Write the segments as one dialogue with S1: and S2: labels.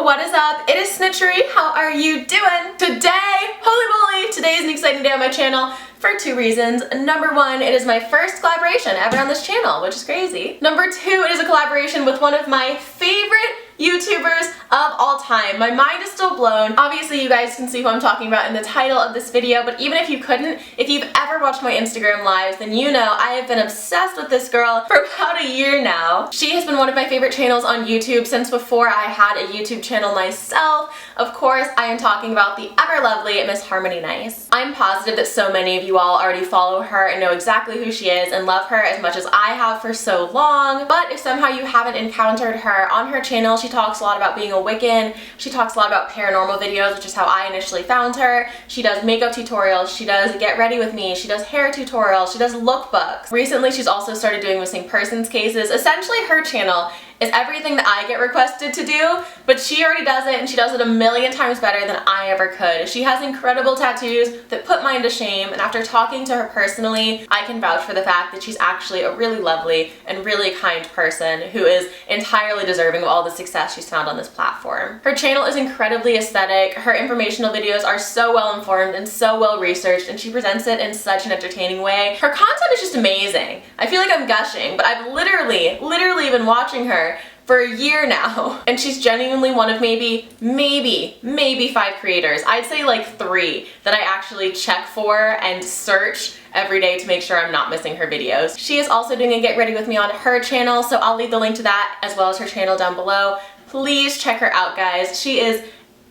S1: what is up? It is Snitchery. How are you doing? Today, holy moly, today is an exciting day on my channel for two reasons. Number one, it is my first collaboration ever on this channel, which is crazy. Number two, it is a collaboration with one of my favorite YouTubers of all time. My mind is still blown. Obviously, you guys can see who I'm talking about in the title of this video, but even if you couldn't, if you've ever watched my Instagram lives, then you know I have been obsessed with this girl for about a year now. She has been one of my favorite channels on YouTube since before I had a YouTube channel myself. Of course, I am talking about the ever lovely Miss Harmony Nice. I'm positive that so many of you all already follow her and know exactly who she is and love her as much as I have for so long, but if somehow you haven't encountered her on her channel, she talks a lot about being a Wiccan. She talks a lot about paranormal videos, which is how I initially found her. She does makeup tutorials. She does get ready with me. She does hair tutorials. She does lookbooks. Recently, she's also started doing missing persons cases. Essentially, her channel is everything that I get requested to do, but she already does it, and she does it a million times better than I ever could. She has incredible tattoos that put mine to shame, and after talking to her personally, I can vouch for the fact that she's actually a really lovely and really kind person who is entirely deserving of all the success she's found on this platform. Her channel is incredibly aesthetic. Her informational videos are so well informed and so well researched, and she presents it in such an entertaining way. Her content is just amazing. I feel like I'm gushing, but I've literally been watching her for a year now, and she's genuinely one of maybe 5 creators. I'd say like 3 that I actually check for and search every day to make sure I'm not missing her videos. She is also doing a get ready with me on her channel, so I'll leave the link to that as well as her channel down below. Please check her out, guys. She is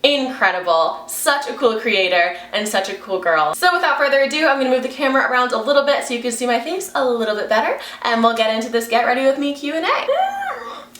S1: incredible, such a cool creator, and such a cool girl. So without further ado, I'm gonna move the camera around a little bit so you can see my face a little bit better, and we'll get into this get ready with me Q&A.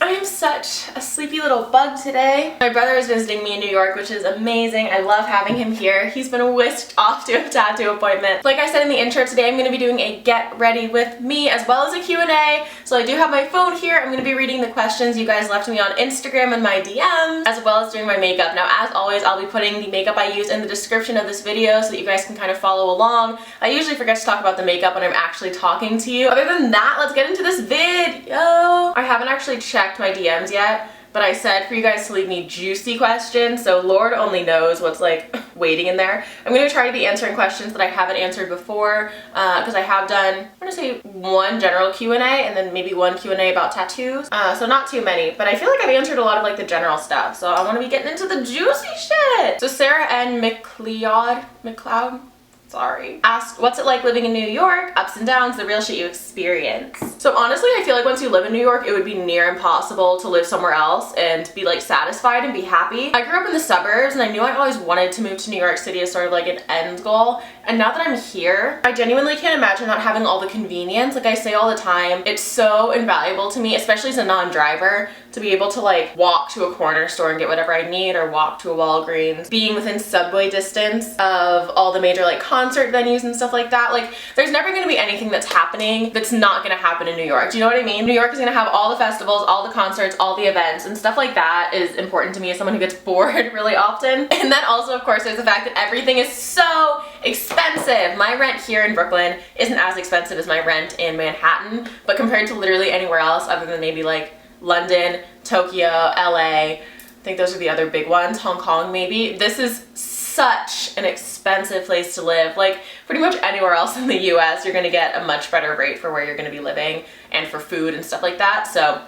S1: I am such a sleepy little bug today. My brother is visiting me in New York, which is amazing. I love having him here. He's been whisked off to a tattoo appointment. Like I said in the intro, today I'm going to be doing a get ready with me as well as a Q&A. So I do have my phone here. I'm going to be reading the questions you guys left me on Instagram and my DMs, as well as doing my makeup. Now, as always, I'll be putting the makeup I use in the description of this video so that you guys can kind of follow along. I usually forget to talk about the makeup when I'm actually talking to you. Other than that, let's get into this video. I haven't actually checked my DMs yet, but I said for you guys to leave me juicy questions, so Lord only knows what's like waiting in there. I'm going to try to be answering questions that I haven't answered before, because I have done, I'm going to say 1 general Q&A and then maybe 1 Q&A about tattoos, so not too many, but I feel like I've answered a lot of like the general stuff, so I want to be getting into the juicy shit. So Sarah N. McLeod, sorry, asked, what's it like living in New York? Ups and downs, the real shit you experience. So honestly, I feel like once you live in New York, it would be near impossible to live somewhere else and be like satisfied and be happy. I grew up in the suburbs and I knew I always wanted to move to New York City as sort of like an end goal. And now that I'm here, I genuinely can't imagine not having all the convenience. Like I say all the time, it's so invaluable to me, especially as a non-driver, to be able to like walk to a corner store and get whatever I need, or walk to a Walgreens, being within subway distance of all the major like concert venues and stuff like that. Like there's never going to be anything that's happening that's not going to happen in New York. Do you know what I mean? New York is going to have all the festivals, all the concerts, all the events, and stuff like that is important to me as someone who gets bored really often. And then also, of course, there's the fact that everything is so expensive. My rent here in Brooklyn isn't as expensive as my rent in Manhattan, but compared to literally anywhere else other than maybe like London, Tokyo, LA, I think those are the other big ones, Hong Kong maybe, this is such an expensive place to live. Like pretty much anywhere else in the US, you're gonna get a much better rate for where you're gonna be living and for food and stuff like that, so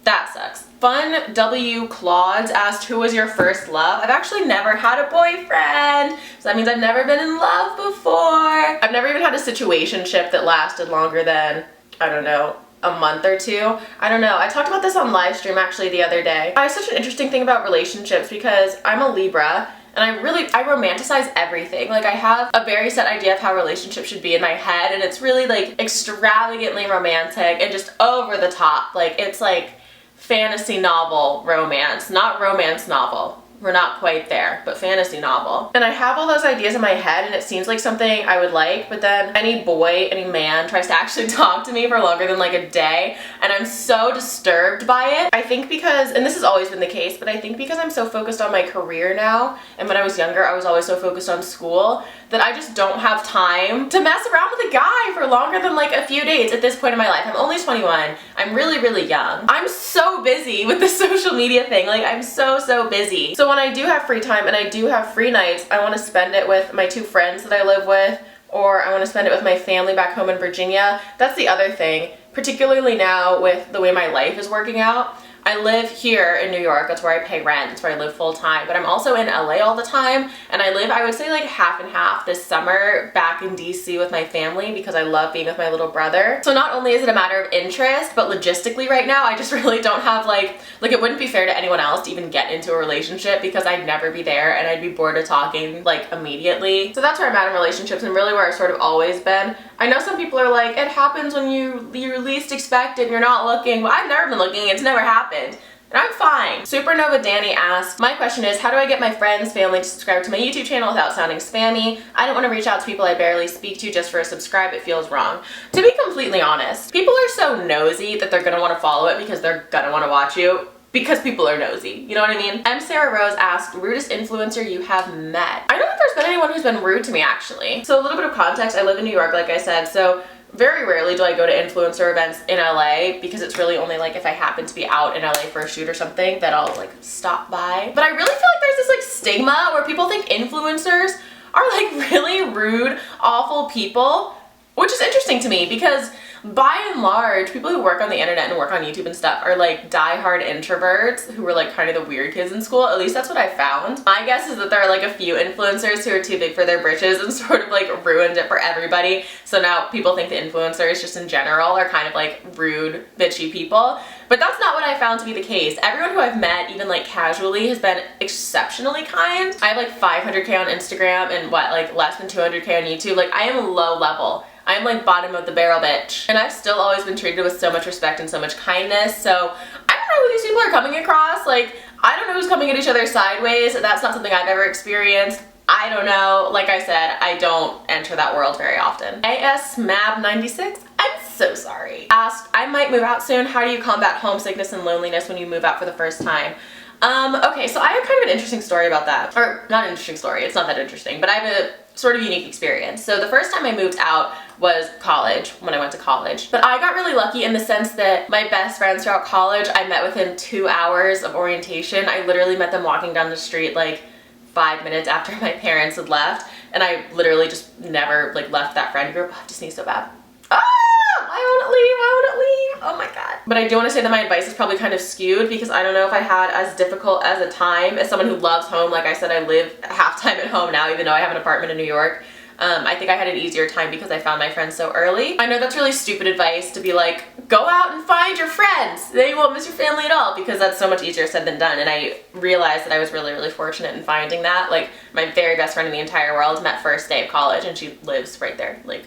S1: that sucks. Fun W. Claudes asked, who was your first love? I've actually never had a boyfriend, so that means I've never been in love before. I've never even had a situationship that lasted longer than, I don't know, a month or 2. I don't know. I talked about this on live stream actually the other day. I have such an interesting thing about relationships because I'm a Libra and I romanticize everything. Like I have a very set idea of how relationships should be in my head, and it's really like extravagantly romantic and just over the top. Like it's like fantasy novel romance, not romance novel. we're not quite there, but fantasy novel. And I have all those ideas in my head and it seems like something I would like, but then any boy, any man tries to actually talk to me for longer than like a day and I'm so disturbed by it. I think because, and this has always been the case, but I think because I'm so focused on my career now, and when I was younger I was always so focused on school, that I just don't have time to mess around with a guy for longer than like a few days at this point in my life. I'm only 21. I'm really, really young. I'm so busy with the social media thing. Like I'm so busy. So when I do have free time and I do have free nights, I want to spend it with my 2 friends that I live with, or I want to spend it with my family back home in Virginia. That's the other thing, particularly now with the way my life is working out. I live here in New York, that's where I pay rent, that's where I live full time, but I'm also in LA all the time, and I live, I would say like half and half this summer back in DC with my family because I love being with my little brother. So not only is it a matter of interest, but logistically right now I just really don't have like it wouldn't be fair to anyone else to even get into a relationship because I'd never be there and I'd be bored of talking like immediately. So that's where I'm at in relationships and really where I've sort of always been. I know some people are like, it happens when you least expect it and you're not looking. Well, I've never been looking, it's never happened. And I'm fine. Supernova Danny asks, my question is, how do I get my friends, family to subscribe to my YouTube channel without sounding spammy? I don't want to reach out to people I barely speak to just for a subscribe. It feels wrong. To be completely honest, people are so nosy that they're going to want to follow it because they're going to want to watch you. Because people are nosy, you know what I mean? M. Sarah Rose asked, rudest influencer you have met? I don't think there's been anyone who's been rude to me actually. So a little bit of context, I live in New York like I said, so very rarely do I go to influencer events in LA because it's really only like if I happen to be out in LA for a shoot or something that I'll like stop by. But I really feel like there's this like stigma where people think influencers are like really rude, awful people, which is interesting to me because by and large, people who work on the internet and work on YouTube and stuff are like diehard introverts who were like kind of the weird kids in school. At least that's what I found. My guess is that there are like a few influencers who are too big for their britches and sort of like ruined it for everybody. So now people think the influencers just in general are kind of like rude, bitchy people. But that's not what I found to be the case. Everyone who I've met, even like casually, has been exceptionally kind. I have like 500K on Instagram and what, like less than 200K on YouTube. Like I am low level. I'm like bottom of the barrel bitch. And I've still always been treated with so much respect and so much kindness. So I don't know who these people are coming across. Like, I don't know who's coming at each other sideways. That's not something I've ever experienced. I don't know. Like I said, I don't enter that world very often. ASMAB96, I'm so sorry. Asked, I might move out soon. How do you combat homesickness and loneliness when you move out for the first time? Okay, so I have kind of an interesting story about that. Or, not an interesting story, it's not that interesting, but I have a sort of unique experience. So the first time I moved out was college, when I went to college. But I got really lucky in the sense that my best friends throughout college, I met within 2 hours of orientation. I literally met them walking down the street like 5 minutes after my parents had left, and I literally just never like left that friend group. I just need so bad. Why won't it leave? Why won't it leave? Oh my god. But I do want to say that my advice is probably kind of skewed because I don't know if I had as difficult as a time as someone who loves home. Like I said, I live half time at home now, even though I have an apartment in New York. I think I had an easier time because I found my friends so early. I know that's really stupid advice to be like, go out and find your friends. Then you won't miss your family at all, because that's so much easier said than done. And I realized that I was really, really fortunate in finding that. Like, my very best friend in the entire world met first day of college, and she lives right there, like,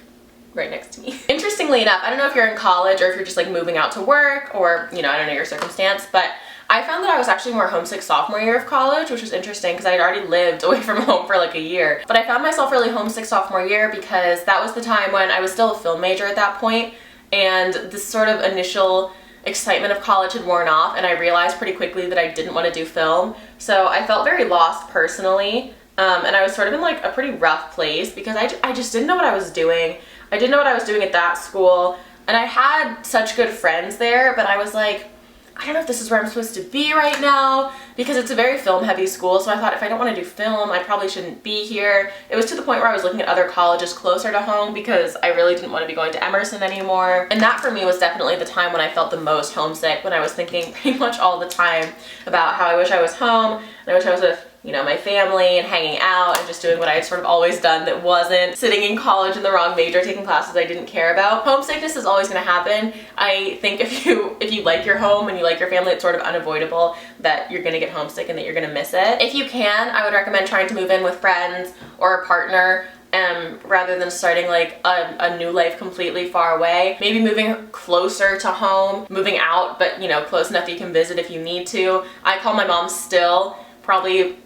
S1: right next to me. Interestingly enough, I don't know if you're in college or if you're just like moving out to work or, you know, I don't know your circumstance, but I found that I was actually more homesick sophomore year of college, which was interesting because I had already lived away from home for like a year. But I found myself really homesick sophomore year because that was the time when I was still a film major at that point, and this sort of initial excitement of college had worn off, and I realized pretty quickly that I didn't want to do film. So I felt very lost personally, and I was sort of in like a pretty rough place because I just didn't know what I was doing. I didn't know what I was doing at that school, and I had such good friends there, but I was like, I don't know if this is where I'm supposed to be right now, because it's a very film heavy school. So I thought if I don't want to do film, I probably shouldn't be here. It was to the point where I was looking at other colleges closer to home because I really didn't want to be going to Emerson anymore. And that for me was definitely the time when I felt the most homesick, when I was thinking pretty much all the time about how I wish I was home and I wish I was with, you know, my family and hanging out and just doing what I had sort of always done that wasn't sitting in college in the wrong major taking classes I didn't care about. Homesickness is always going to happen. I think if you like your home and you like your family, it's sort of unavoidable that you're going to get homesick and that you're going to miss it. If you can, I would recommend trying to move in with friends or a partner rather than starting like a new life completely far away. Maybe moving closer to home, moving out, but you know, close enough that you can visit if you need to. I call my mom still probably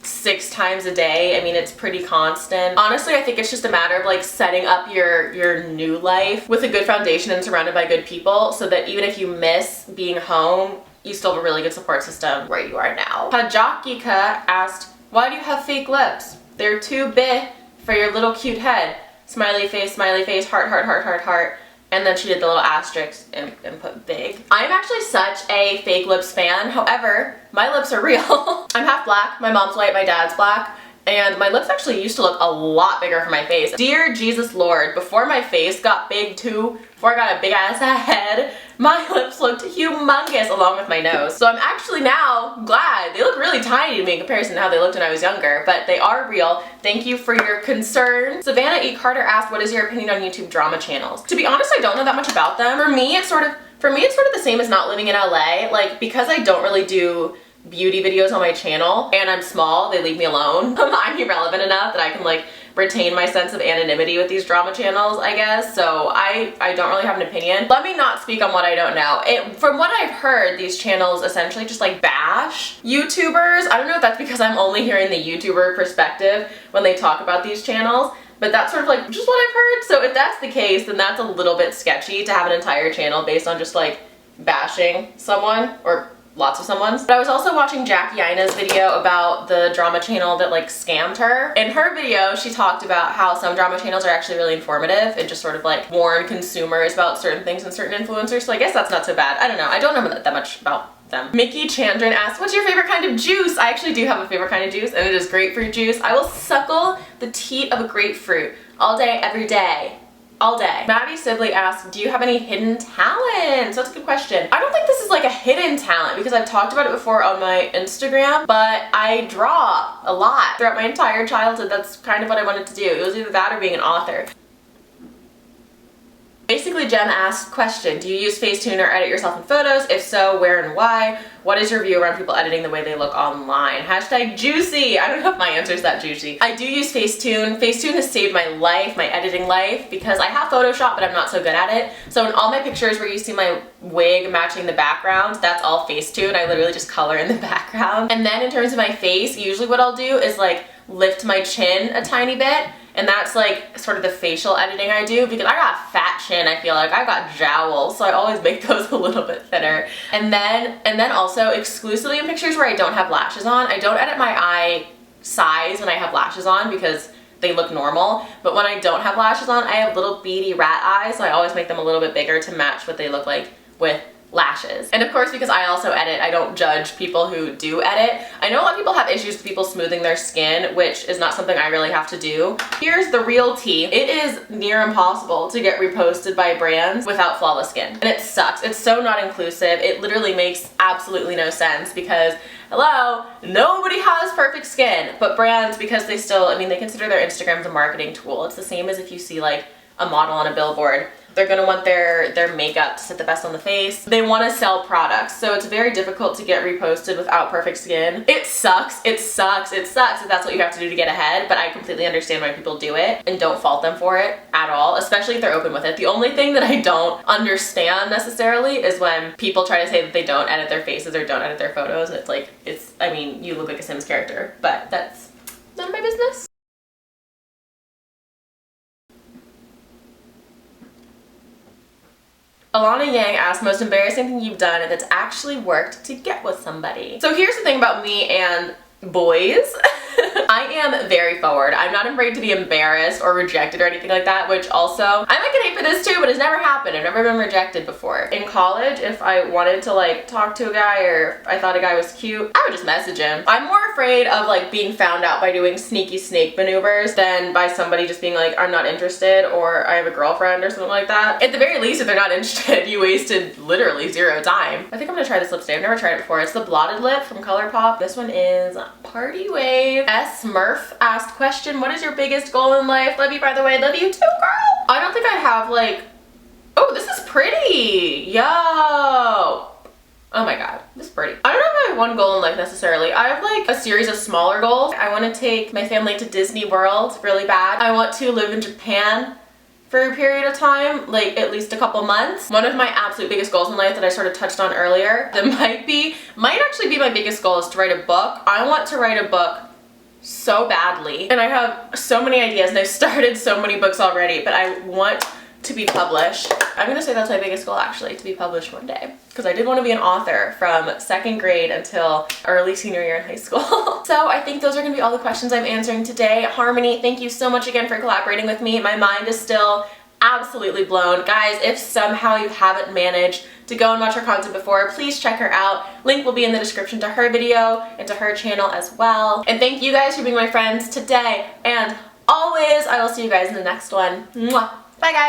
S1: 6 times a day. I mean, it's pretty constant. Honestly, I think it's just a matter of like setting up your new life with a good foundation and surrounded by good people, so that even if you miss being home, you still have a really good support system where you are now. Hajakika asked, why do you have fake lips? They're too big for your little cute head. Smiley face, heart, heart, heart, heart, heart. And then she did the little asterisk and put big. I'm actually such a fake lips fan. However, my lips are real. I'm half black. My mom's white, my dad's black. And my lips actually used to look a lot bigger for my face. Dear Jesus Lord, before my face got big too, before I got a big ass head, my lips looked humongous along with my nose. So I'm actually now glad. They look really tiny to me in comparison to how they looked when I was younger, but they are real. Thank you for your concern. Savannah E. Carter asked, what is your opinion on YouTube drama channels? To be honest, I don't know that much about them. For me, it's sort of the same as not living in LA. Like, because I don't really do beauty videos on my channel and I'm small, they leave me alone. I'm irrelevant enough that I can like retain my sense of anonymity with these drama channels, I guess. So I don't really have an opinion. Let me not speak on what I don't know. From what I've heard, these channels essentially just like bash YouTubers. I don't know if that's because I'm only hearing the YouTuber perspective when they talk about these channels, but that's sort of like just what I've heard. So if that's the case, then that's a little bit sketchy to have an entire channel based on just like bashing someone or lots of someone's. But I was also watching Jackie Ina's video about the drama channel that like scammed her. In her video, she talked about how some drama channels are actually really informative and just sort of like warn consumers about certain things and certain influencers. So I guess that's not so bad. I don't know. I don't know that much about them. Mickey Chandran asked, what's your favorite kind of juice? I actually do have a favorite kind of juice, and it is grapefruit juice. I will suckle the teat of a grapefruit all day, every day. All day. Maddie Sibley asked, do you have any hidden talents? That's a good question. I don't think this is like a hidden talent because I've talked about it before on my Instagram, but I draw a lot throughout my entire childhood. That's kind of what I wanted to do. It was either that or being an author. Basically, Jen asked, question, do you use Facetune or edit yourself in photos? If so, where and why? What is your view around people editing the way they look online? Hashtag juicy. I don't know if my answer is that juicy. I do use Facetune. Facetune has saved my life, my editing life, because I have Photoshop, but I'm not so good at it. So in all my pictures where you see my wig matching the background, that's all Facetune. I literally just color in the background. And then in terms of my face, usually what I'll do is like lift my chin a tiny bit. And that's like sort of the facial editing I do because I got a fat chin, I feel like. I got jowls, so I always make those a little bit thinner. And then also exclusively in pictures where I don't have lashes on, I don't edit my eye size when I have lashes on because they look normal. But when I don't have lashes on, I have little beady rat eyes, so I always make them a little bit bigger to match what they look like with lashes. And of course, because I also edit, I don't judge people who do edit. I know a lot of people have issues with people smoothing their skin, which is not something I really have to do. Here's the real tea. It is near impossible to get reposted by brands without flawless skin. And it sucks. It's so not inclusive. It literally makes absolutely no sense because, hello, nobody has perfect skin. But brands, because they still, I mean, they consider their Instagrams a marketing tool. It's the same as if you see like a model on a billboard. They're gonna want their makeup to sit the best on the face. They wanna sell products, so it's very difficult to get reposted without perfect skin. It sucks, it sucks, it sucks if that's what you have to do to get ahead, but I completely understand why people do it and don't fault them for it at all, especially if they're open with it. The only thing that I don't understand necessarily is when people try to say that they don't edit their faces or don't edit their photos. It's like, I mean, you look like a Sims character, but that's none of my business. Alana Yang asked, most embarrassing thing you've done that's actually worked to get with somebody. So here's the thing about me and boys. I am very forward. I'm not afraid to be embarrassed or rejected or anything like that, which also, I might get hate for this too, but it's never happened. I've never been rejected before. In college, if I wanted to like talk to a guy or if I thought a guy was cute, I would just message him. I'm more afraid of like being found out by doing sneaky snake maneuvers than by somebody just being like, I'm not interested or I have a girlfriend or something like that. At the very least, if they're not interested, you wasted literally 0 time. I think I'm gonna try this lipstick. I've never tried it before. It's the Blotted lip from Colourpop. This one is Party Wave. S. Murph asked, question, what is your biggest goal in life? Love you, by the way. Love you too, girl. I don't think I have like, oh, this is pretty. Yo. Oh my god, this is pretty. I don't know if I have one goal in life necessarily. I have like a series of smaller goals. I want to take my family to Disney World really bad. I want to live in Japan for a period of time, like at least a couple months. One of my absolute biggest goals in life that I sort of touched on earlier that might actually be my biggest goal is to write a book. I want to write a book so badly, and I have so many ideas, and I've started so many books already, but I want to be published. I'm gonna say that's my biggest goal, actually, to be published one day, because I did want to be an author from 2nd grade until early senior year in high school. So I think those are gonna be all the questions I'm answering today. Harmony, thank you so much again for collaborating with me. My mind is still absolutely blown. Guys, if somehow you haven't managed to go and watch her content before, please check her out. Link will be in the description to her video and to her channel as well. And thank you guys for being my friends today and always. I will see you guys in the next one. Mwah. Bye guys.